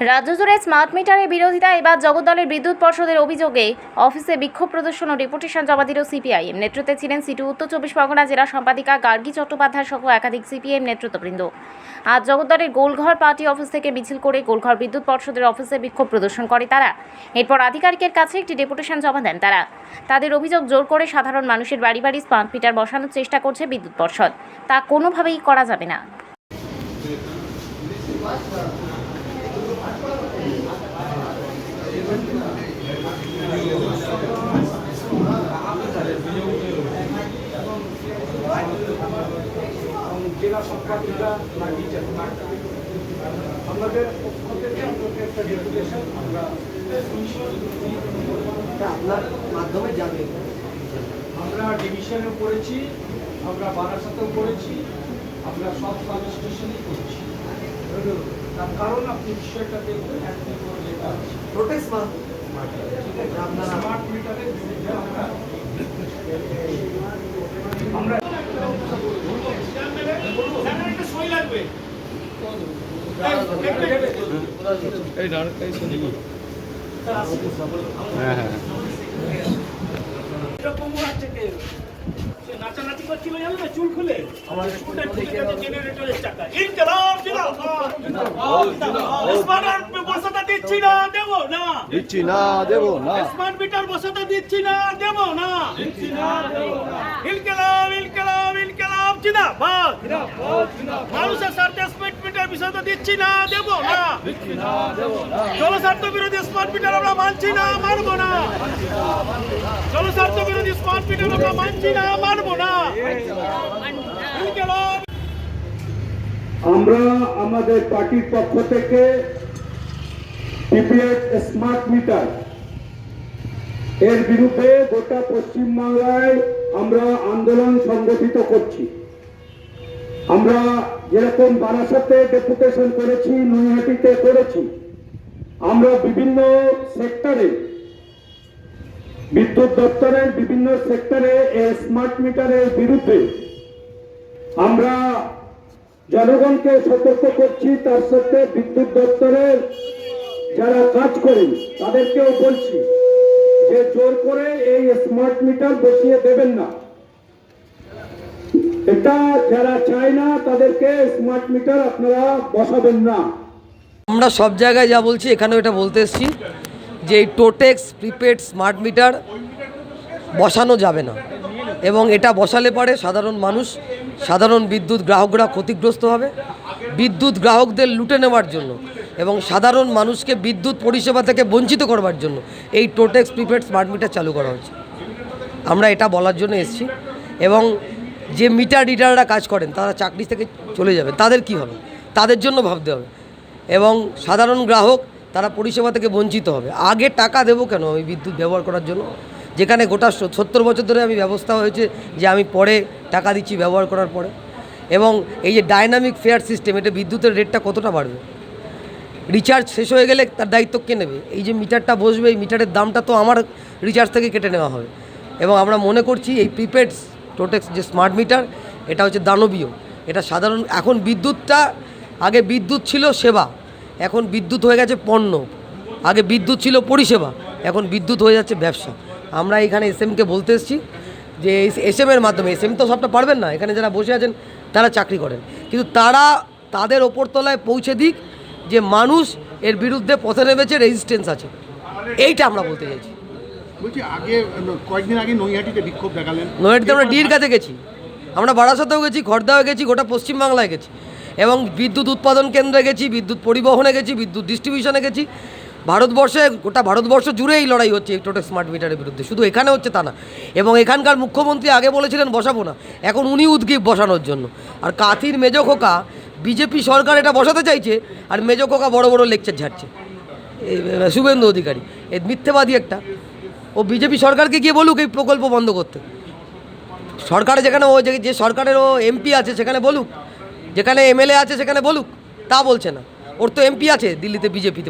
রাজ্য জুড়ে স্মার্ট মিটারের বিরোধিতা এবার জগদ্দলের বিদ্যুৎ পর্ষদের অভিযোগে অফিসে বিক্ষোভ প্রদর্শন ও ডেপুটেশন জমা দিল সিপিআইএম। নেতৃত্বে ছিলেন সিটু উত্তর 24 পরগনা জেলা সম্পাদিকা গার্গী চট্টোপাধ্যায় সহ একাধিক সিপিএম নেতৃত্ববৃন্দ। আজ জগদ্দলের গোলঘর পার্টি অফিস থেকে মিছিল করে গোলঘর বিদ্যুৎ পর্ষদের অফিসে বিক্ষোভ প্রদর্শন করে তারা। এরপর আধিকারিকের কাছে একটি ডেপুটেশন জমা দেন তারা। তাদের অভিযোগ, জোর করে সাধারণ মানুষের বাড়ি বাড়ি স্মার্ট মিটার বসানোর চেষ্টা করছে বিদ্যুৎ পর্ষদ। তা কোনোভাবেই করা যাবে না। জেলা সম্পাদিকা আমাদের পক্ষ থেকে আপনাকে একটা ডেপুটেশন আমরা আপনার মাধ্যমে যাবে। আমরা ডিভিশনেও করেছি, আমরা বারাসাতেও করেছি, আমরা সব সাব স্টেশনেই করেছি। তার কারণ আপনি বিষয়টা দেখবেন একটি করে লেখা আছে প্রোটেক্ট আপনারা স্মার্ট মিটারের বিরুদ্ধে আমরা এই ডানটাই শুনি। নাচানাচি করছিল জানো না, চুল খুলে স্কুটার খুলে জেনারেটরের চাকা ইনকলাব জিন্দাবাদ স্মার্ট বসাতে দিচ্ছি না, দেব না, দিচ্ছি না, দেব না, স্মার্ট মিটার বসাতে দিচ্ছি না, দেব না, দিচ্ছি না, দেব না, ইনকলাব ইনকলাব ইনকলাব জিন্দাবাদ মানুষের স্বার্থে স্মার্ট মিটার বসাতে দিচ্ছি না, দেব না, দিচ্ছি না, দেব না, জনস্বার্থ বিরোধী স্মার্ট মিটার আমরা মানছি না, মানবো না, জনস্বার্থ বিরোধী স্মার্ট মিটার আমরা মানছি না, মানবো না। আমরা আমাদের পার্টির পক্ষ থেকে প্রিপেড স্মার্ট মিটার এর বিরুদ্ধে গোটা পশ্চিমবাংলায় আমরা আন্দোলন সংগঠিত করছি। আমরা যেরকম বারাসাতে ডেপুটেশন করেছি, নৈহাটিতে করেছি, আমরা বিভিন্ন সেক্টরে বিদ্যুৎ দপ্তরের বিভিন্ন সেক্টরে এই স্মার্ট মিটারের বিরুদ্ধে আমরা জনগণকে সতর্ক করছি। তার সাথে বিদ্যুৎ দপ্তরের যারা কাজ করেন তাদেরকেও বলছি যে জোর করে এই স্মার্ট মিটার বসিয়ে দেবেন না। এটা যারা চায় না তাদেরকে স্মার্ট মিটার আপনারা বসাবেন না। আমরা সব জায়গায় যা বলছি এখানেও এটা বলতে এসেছি যে এই টোটেক্স প্রিপেড স্মার্ট মিটার বসানো যাবে না, এবং এটা বসালে পরে সাধারণ বিদ্যুৎ গ্রাহকরা ক্ষতিগ্রস্ত হবে। বিদ্যুৎ গ্রাহকদের লুটে নেওয়ার জন্য এবং সাধারণ মানুষকে বিদ্যুৎ পরিষেবা থেকে বঞ্চিত করবার জন্য এই টোটেক্স প্রিপেড স্মার্ট মিটার চালু করা হচ্ছে। আমরা এটা বলার জন্য এসেছি। এবং যে মিটার রিডাররা কাজ করেন তারা চাকরি থেকে চলে যাবে, তাদের কি হবে, তাদের জন্য ভাবতে হবে। এবং সাধারণ গ্রাহক তারা পরিষেবা থেকে বঞ্চিত হবে। আগে টাকা দেবো কেন আমি বিদ্যুৎ ব্যবহার করার জন্য, যেখানে গোটা 70 বছর ধরে আমি ব্যবস্থা হয়েছে যে আমি পরে টাকা দিচ্ছি ব্যবহার করার পরে। এবং এই যে ডাইনামিক ফেয়ার সিস্টেম, এটা বিদ্যুতের রেটটা কতটা বাড়বে, রিচার্জ শেষ হয়ে গেলে তার দায়িত্ব কে নেবে? এই যে মিটারটা বসবে এই মিটারের দামটা তো আমার রিচার্জ থেকে কেটে নেওয়া হবে। এবং আমরা মনে করছি এই প্রিপেড টোটেক্স যে স্মার্ট মিটার এটা হচ্ছে দানবীয়। এটা সাধারণ, এখন বিদ্যুৎটা, আগে বিদ্যুৎ ছিল সেবা, এখন বিদ্যুৎ হয়ে গেছে পণ্য। আগে বিদ্যুৎ ছিল পরিষেবা, এখন বিদ্যুৎ হয়ে যাচ্ছে ব্যবসা। আমরা এখানে এসএমকে বলতে এসেছি যে এসএমের মাধ্যমে, এসএম তো সবটা পারবেন না, এখানে যারা বসে আছেন তারা চাকরি করেন, কিন্তু তারা তাদের ওপরতলায় পৌঁছে দিক যে মানুষ এর বিরুদ্ধে পথে নেমেছে, রেজিস্ট্যান্স আছে। এইটা আমরা বলতে চাইছি। বলছি আগে কয়েকদিন আগে নৈহাটিতে বিক্ষোভ দেখালেন। নৈহাটিতে আমরা ডির কাছে গেছি, আমরা বারাসাতেও গেছি, খড়দাও গেছি, গোটা পশ্চিমবাংলায় গেছি, এবং বিদ্যুৎ উৎপাদন কেন্দ্রে গেছি, বিদ্যুৎ পরিবহনে গেছি, বিদ্যুৎ ডিস্ট্রিবিউশনে গেছি। ভারতবর্ষে, গোটা ভারতবর্ষ জুড়ে এই লড়াই হচ্ছে এই টোটেক্স স্মার্ট মিটারের বিরুদ্ধে, শুধু এখানে হচ্ছে তা না। এবং এখানকার মুখ্যমন্ত্রী আগে বলেছিলেন বসাবো না, এখন উনি উদ্গ্রীব বসানোর জন্য। আর কাথির মেজো খোকা, বিজেপি সরকার এটা বসাতে চাইছে, আর মেজো খোকা বড় বড় লেকচার ঝাড়ছে, শুভেন্দু অধিকারী এই মিথ্যেবাদী একটা। ও বিজেপি সরকারকে গিয়ে বলুক এই প্রকল্প বন্ধ করতে। সরকারে যেখানে ও যে সরকারের ও এমপি আছে সেখানে বলুক, যেখানে এমএলএ আছে সেখানে বলুক, তা বলছে না। ওর তো এমপি আছে দিল্লিতে বিজেপিতে।